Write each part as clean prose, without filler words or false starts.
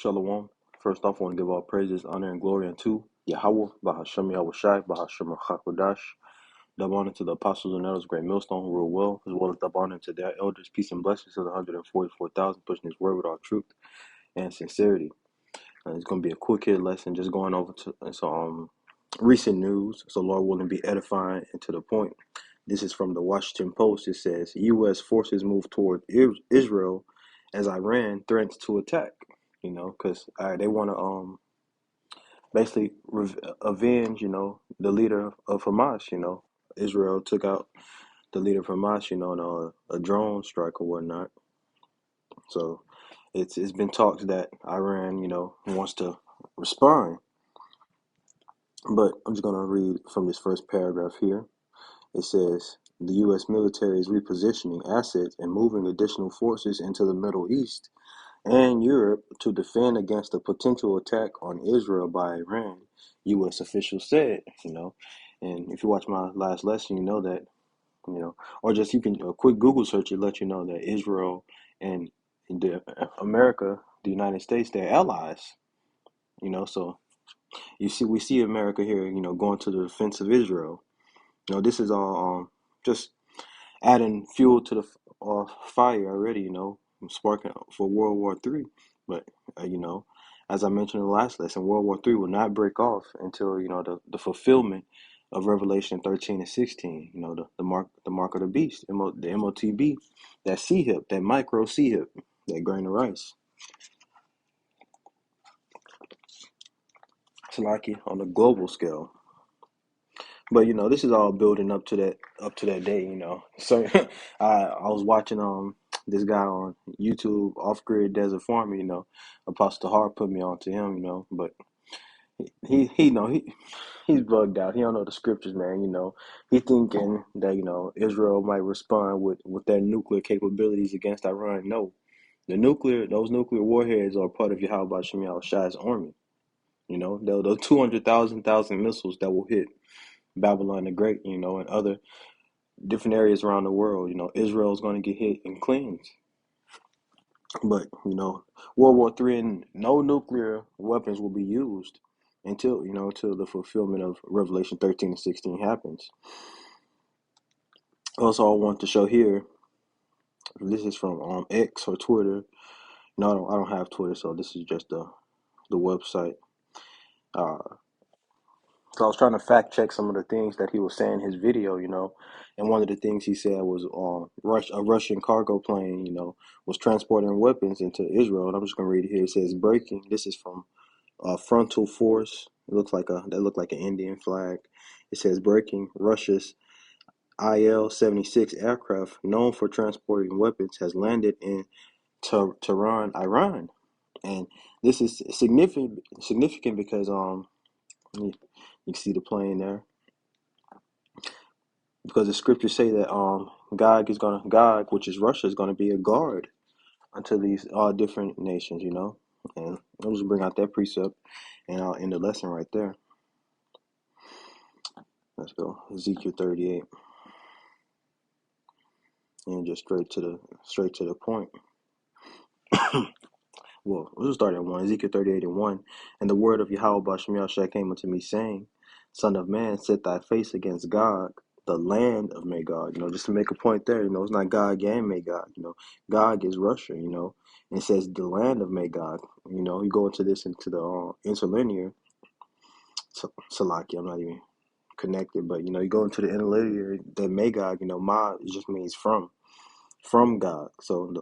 Shalom. First off, I want to give all praises, honor, and glory unto Yahweh, Bahashem Yahushai, Bahashem Chakodash. Double honor to the apostles and elders, great millstone who rule well, as well as double honor to their elders. Peace and blessings to the 144,000 pushing his word with all truth and sincerity. It's going to be a quick hit lesson, just going over to some recent news, so Lord willing, be edifying and to the point. This is from the Washington Post. It says, U.S. forces move toward Israel as Iran threatens to attack. Because they want to basically avenge, the leader of Hamas. Israel took out the leader of Hamas, in a drone strike or whatnot. So it's been talks that Iran, wants to respond. But I'm just going to read from this first paragraph here. It says, the U.S. military is repositioning assets and moving additional forces into the Middle East and Europe to defend against a potential attack on Israel by Iran, U.S. officials said, And if you watch my last lesson, you know that, or just you can, a quick Google search will let you know that Israel and America, the United States, they're allies, so we see America here, going to the defense of Israel. This is all just adding fuel to the fire already, sparking for World War III. But, as I mentioned in the last lesson, World War III will not break off until, the fulfillment of Revelation 13 and 16, the mark of the beast, the MOTB, that C-hip, that micro C-hip, that grain of rice. It's like it on a global scale. But this is all building up to that day, So I was watching this guy on YouTube, Off Grid Desert Farmer, Apostle Hart put me on to him, but he's bugged out. He don't know the scriptures, man. He thinking that Israel might respond with their nuclear capabilities against Iran. No, those nuclear warheads are part of Yahweh Shem Shai's army. Those 200,000 missiles that will hit Babylon the Great, and other different areas around the world. Israel is going to get hit and cleansed. But, World War III and no nuclear weapons will be used until the fulfillment of Revelation 13 and 16 happens. Also, I want to show here, this is from X or Twitter. No, I don't have Twitter, so this is just the website. So I was trying to fact check some of the things that he was saying in his video, and one of the things he said was a Russian cargo plane, was transporting weapons into Israel. And I'm just going to read it here. It says, breaking. This is from Frontal Force. That looked like an Indian flag. It says, breaking. Russia's Il-76 aircraft, known for transporting weapons, has landed in Tehran, Iran. And this is significant because you can see the plane there. Because the scriptures say that Gog, which is Russia, is gonna be a guard unto these different nations, And I'll just bring out that precept and I'll end the lesson right there. Let's go. Ezekiel 38. And just straight to the point. Well, we'll start at 1. Ezekiel 38 and 1. And the word of Yahweh Bashem Yahshua came unto me, saying, Son of man, set thy face against Gog, the land of Magog. Just to make a point there, it's not Gog and Magog. Gog is Russia, and it says the land of Magog. You go into the interlinear. Salaki, I'm not even connected, but you go into the interlinear, that Magog, Ma, it just means from Gog. So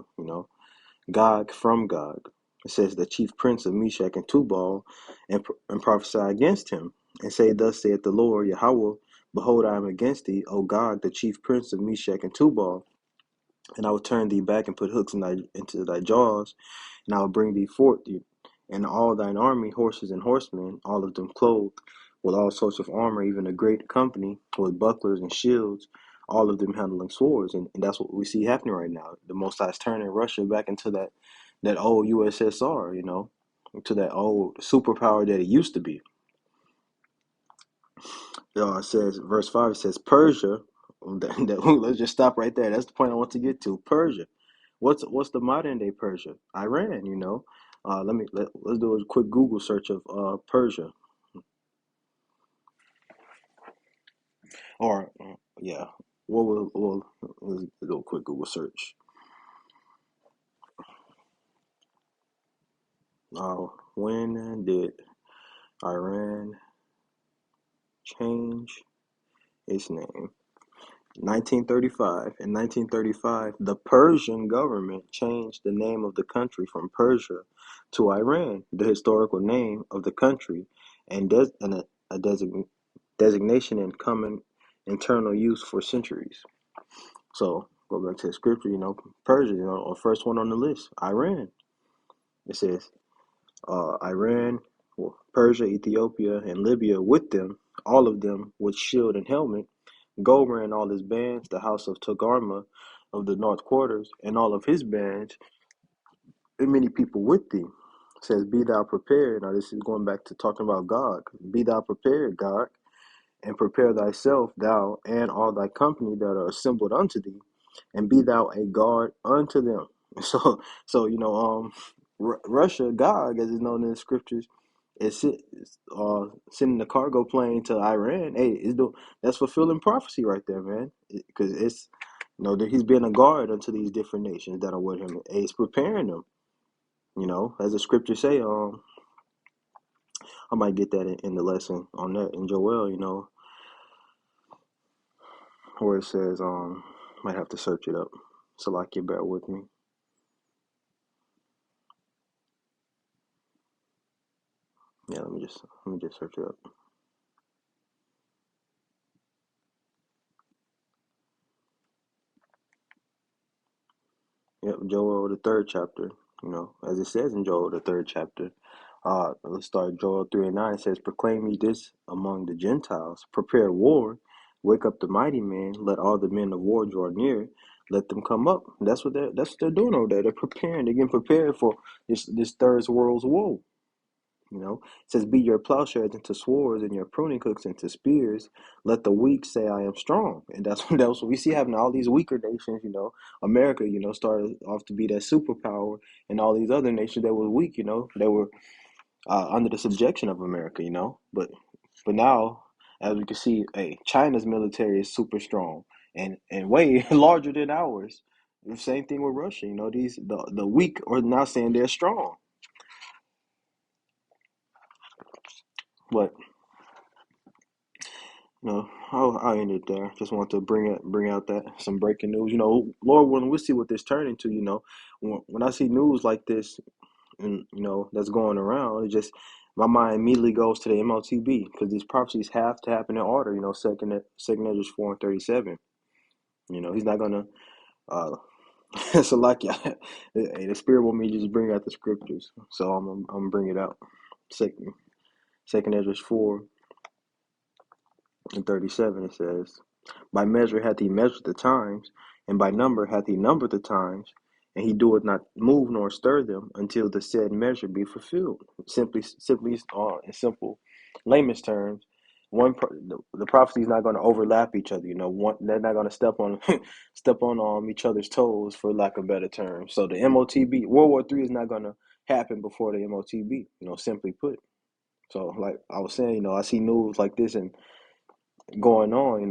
Gog from Gog. It says the chief prince of Meshach and Tubal, and prophesy against him, and say, Thus saith the Lord Yahweh, Behold, I am against thee, O Gog, the chief prince of Meshach and Tubal, and I will turn thee back and put hooks into thy jaws, and I will bring thee forth, and all thine army, horses and horsemen, all of them clothed with all sorts of armor, even a great company with bucklers and shields, all of them handling swords. And that's what we see happening right now. The Most High is turning Russia back into that old USSR, to that old superpower that it used to be. It says, verse 5, it says, Persia, let's just stop right there. That's the point I want to get to. Persia. What's the modern day Persia? Iran, Let's do a quick Google search of Persia, or yeah, let's do a quick Google search. When did Iran change its name? 1935. In 1935, the Persian government changed the name of the country from Persia to Iran, the historical name of the country, and, a designation in common internal use for centuries. So, go back to the scripture, Persia, first one on the list, Iran. It says, Iran, well, Persia, Ethiopia, and Libya with them, all of them with shield and helmet. Gomer and all his bands, the house of Togarma of the north quarters, and all of his bands, and many people with thee. It says, be thou prepared. Now, this is going back to talking about God. Be thou prepared, God, and prepare thyself, thou and all thy company that are assembled unto thee, and be thou a guard unto them. Russia, Gog, as is known in the scriptures, sending the cargo plane to Iran. Hey, that's fulfilling prophecy right there, man. Because it's that he's being a guard unto these different nations that are with him. It's preparing them. As the scriptures say. I might get that in the lesson on that in Joel. Where it says might have to search it up. So like you bear with me. Yeah, let me just search it up. Yep, Joel the third chapter. As it says in Joel the third chapter. Let's start Joel 3:9. It says, proclaim ye this among the Gentiles, prepare war, wake up the mighty men, let all the men of war draw near, let them come up. That's what they're doing over there. They're preparing, they're getting prepared for this third world's war. It says, be your plowshares into swords and your pruning hooks into spears. Let the weak say, I am strong. And that's what we see happening. All these weaker nations, America, started off to be that superpower, and all these other nations that were weak, they were under the subjection of America, But now, as we can see, hey, China's military is super strong and way larger than ours. The same thing with Russia. The weak are now saying they're strong. But I'll end it there. Just want to bring out that some breaking news. Lord willing, we'll see what this turn into. When I see news like this, and that's going around, it just my mind immediately goes to the MOTB because these prophecies have to happen in order. Second Ezra 4:37. He's not gonna. Uh, so like, yeah, the Spirit want me to just bring out the scriptures, so I'm gonna bring it out. Second Ezra 4:37. It says, by measure hath he measured the times, and by number hath he numbered the times, and he doeth not move nor stir them until the said measure be fulfilled. Simply, in simple layman's terms, the prophecy is not going to overlap each other. They're not going to step on step on each other's toes, for lack of better terms. So the MOTB, World War III, is not going to happen before the MOTB. Simply put. So, like I was saying, I see news like this and going on,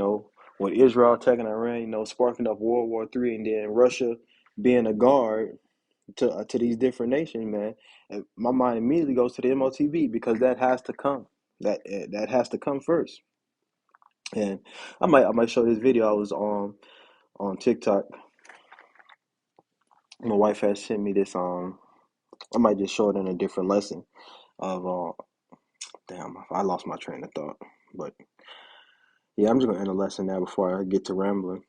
with Israel attacking Iran, sparking up World War III, and then Russia being a guard to these different nations, man. And my mind immediately goes to the MOTB because that has to come. That has to come first. And I might show this video. I was on TikTok. My wife has sent me this. I might just show it in a different lesson of. Damn, I lost my train of thought, but yeah, I'm just gonna end the lesson now before I get to rambling.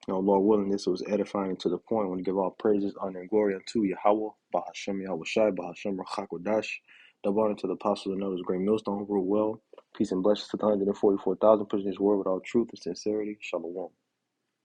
Lord willing, this was edifying to the point. I want to give all praises, honor, and glory unto Yahweh, Bahashem Yahweh Shai, Bahashem Rachakodash, double honor to the apostles and others, great millstone, rule well. Peace and blessings to the 144,000, pushing this word with all truth and sincerity. Shalom.